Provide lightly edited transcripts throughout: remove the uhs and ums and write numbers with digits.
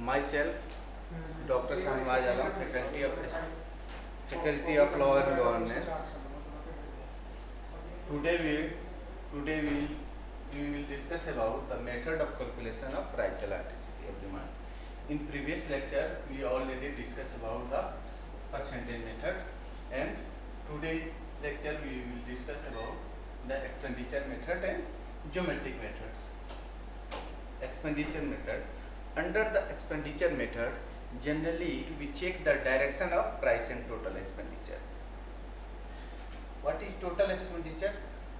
myself, Dr. Shahnwaz Alam, Faculty of Law and Governance. Today we will discuss about the method of calculation of price elasticity of demand. In previous lecture, we already discussed about the percentage method, and today lecture we will discuss about the expenditure method and geometric methods. Expenditure method. Under the expenditure method, generally we check the direction of price and total expenditure. What is total expenditure?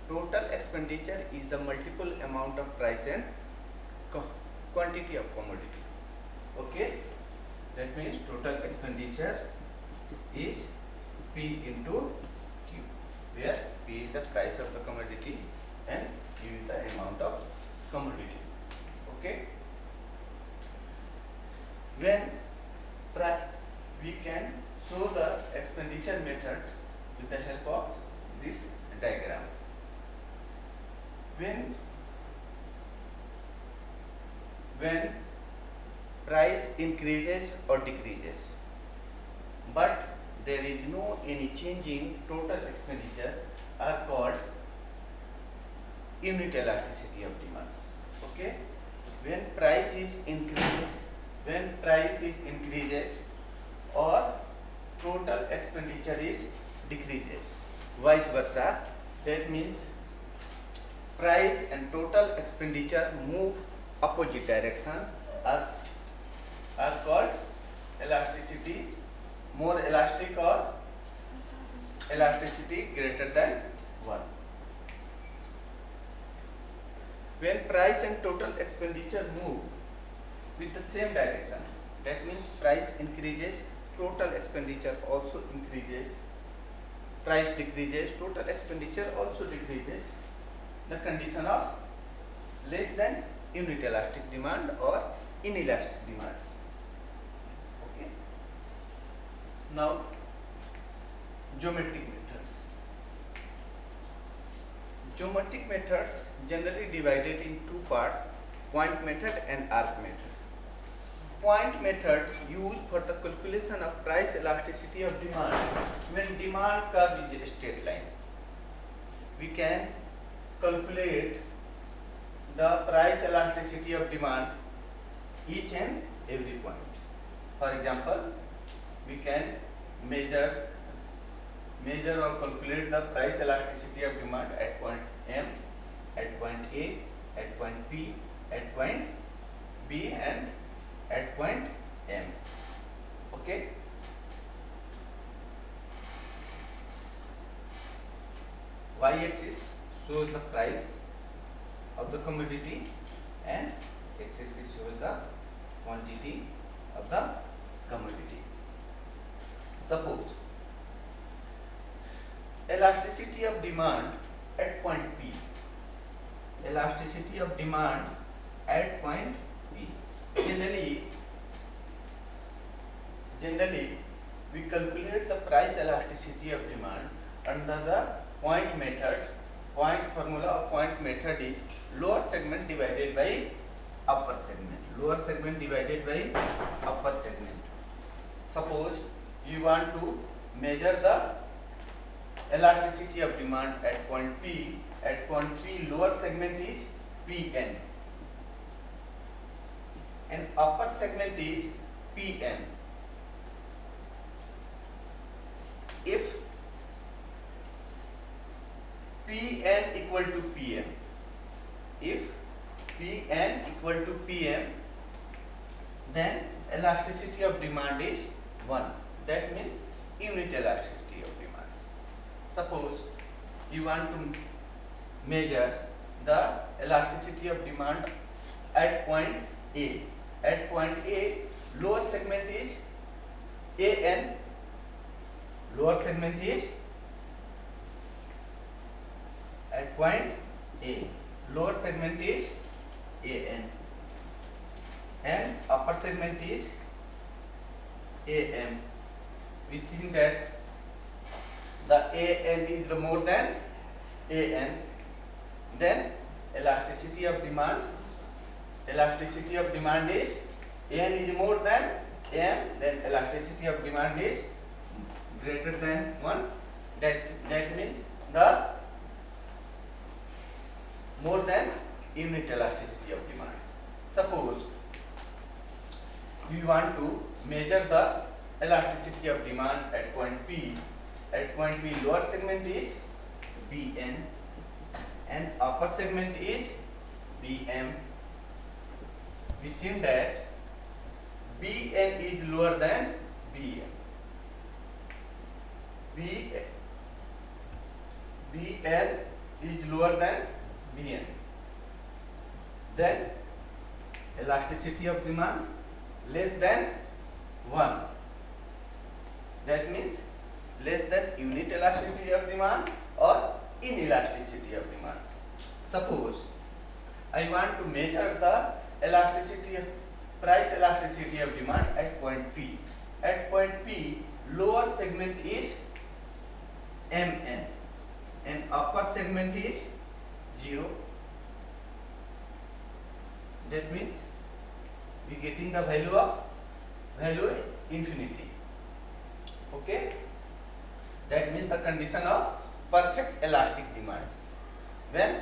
Total expenditure is the multiple amount of price and quantity of commodity. Okay, that means total expenditure is P into Q, where P is the price of the commodity and Q is the amount of commodity. Okay, when we can show the expenditure method with the help of this diagram. When price increases or decreases, but there is no any change in total expenditure, are called unit elasticity of demands. Okay, when price is increases or total expenditure is decreases, vice versa, that means price and total expenditure move opposite direction, are called elasticity, more elastic or elasticity greater than 1. When price and total expenditure move with the same direction, that means price increases, total expenditure also increases, price decreases, total expenditure also decreases, the condition of less than unit elastic demand or inelastic demands. Okay. Now, geometric methods. Geometric methods generally divided in two parts: point method and arc method. Point method used for the calculation of price elasticity of demand when demand curve is a straight line. We can calculate the price elasticity of demand each and every point. For example, we can measure or calculate the price elasticity of demand at point M, at point A, at point P, at point B, and at point M. Okay. Y-axis shows the price of the commodity and x-axis shows the quantity of the commodity. Suppose elasticity of demand at point P. Elasticity of demand at point P. Generally, we calculate the price elasticity of demand under the point method. Point formula of point method is lower segment divided by upper segment. Lower segment divided by upper segment. Suppose you want to measure the elasticity of demand at point P. At point P, lower segment is Pn and upper segment is Pn. If Pn equal to Pm, if Pn equal to Pm, then elasticity of demand is 1. That means unit elasticity of demands. Suppose you want to measure the elasticity of demand at point A. At point A, lower segment is An, lower segment is at point A, lower segment is An, and upper segment is Am. We see that the An is the more than An, then elasticity of demand is n is more than m, then elasticity of demand is greater than 1. That means the more than unit elasticity of demand. Suppose we want to measure the elasticity of demand at point P. At point P, lower segment is Bn and upper segment is Bm. We see that Bn is lower than Bm. Bn is lower than Bn. Then elasticity of demand less than 1. That means less than unit elasticity of demand or inelasticity of demand. Suppose I want to measure the price elasticity of demand at point P. At point P, lower segment is Mn and upper segment is 0. That means we getting the value infinity. Okay, that means the condition of perfect elastic demands. When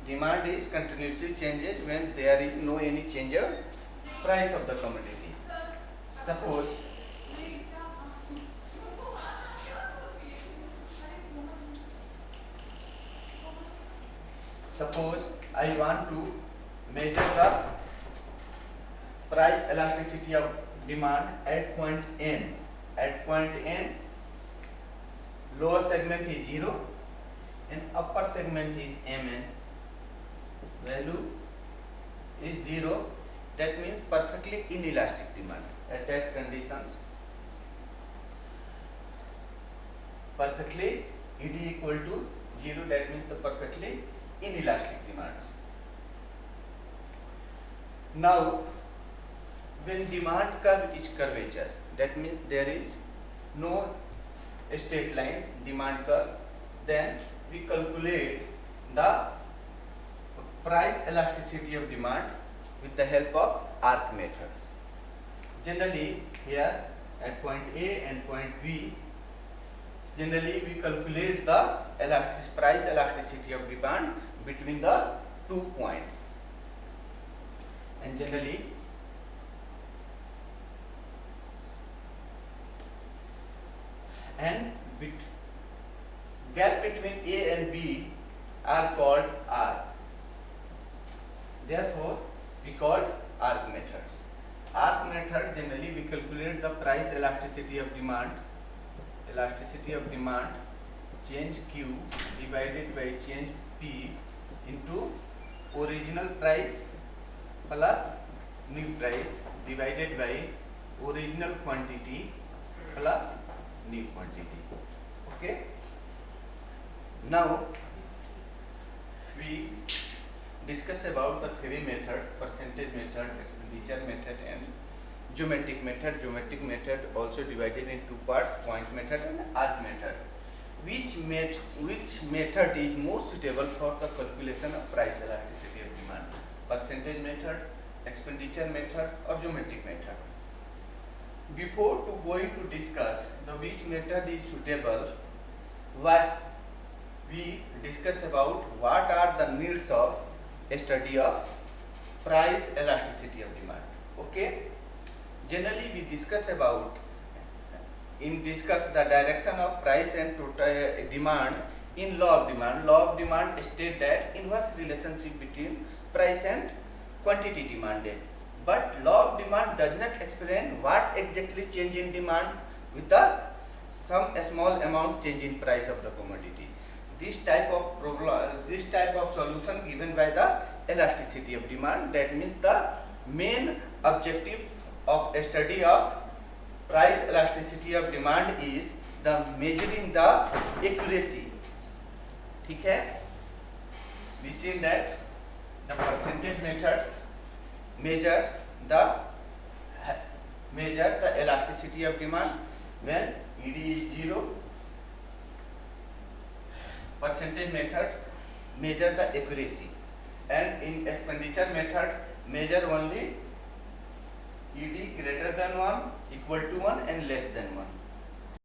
demand is continuously changes, when there is no any change of price of the commodity. Suppose I want to measure the price elasticity of demand at point N. At point N, lower segment is 0 and upper segment is Mn. Value is 0. That means perfectly inelastic demand. At that conditions, perfectly Ed equal to 0. That means the perfectly inelastic demands. Now, when demand curve is curvature, that means there is no straight line demand curve, then we calculate the price elasticity of demand with the help of arc methods. Generally, here at point A and point B, generally we calculate the price elasticity of demand between the 2 points, and generally gap between A and B are called arc. Therefore, we called arc methods. Arc method, generally we calculate the price elasticity of demand change Q divided by change P into original price plus new price divided by original quantity plus new quantity. Okay. Now we discuss about the three methods: percentage method, expenditure method, and geometric method. Geometric method also divided in two parts: point method and arc method. Which method is more suitable for the calculation of price elasticity of demand? Percentage method, expenditure method, or geometric method? Before going to discuss the which method is suitable, we discuss about what are the needs of a study of price elasticity of demand. Okay. Generally, we discuss the direction of price and total demand in law of demand. Law of demand states that inverse relationship between price and quantity demanded. But law of demand does not explain what exactly change in demand with some small amount change in price of the commodity. This type of solution given by the elasticity of demand. That means the main objective of a study of price elasticity of demand is the measuring the accuracy. ठीक है? We see that the percentage methods measure the elasticity of demand when Ed is 0. Percentage method measure the accuracy, and in expenditure method measure only GD greater than 1, equal to 1 and less than 1.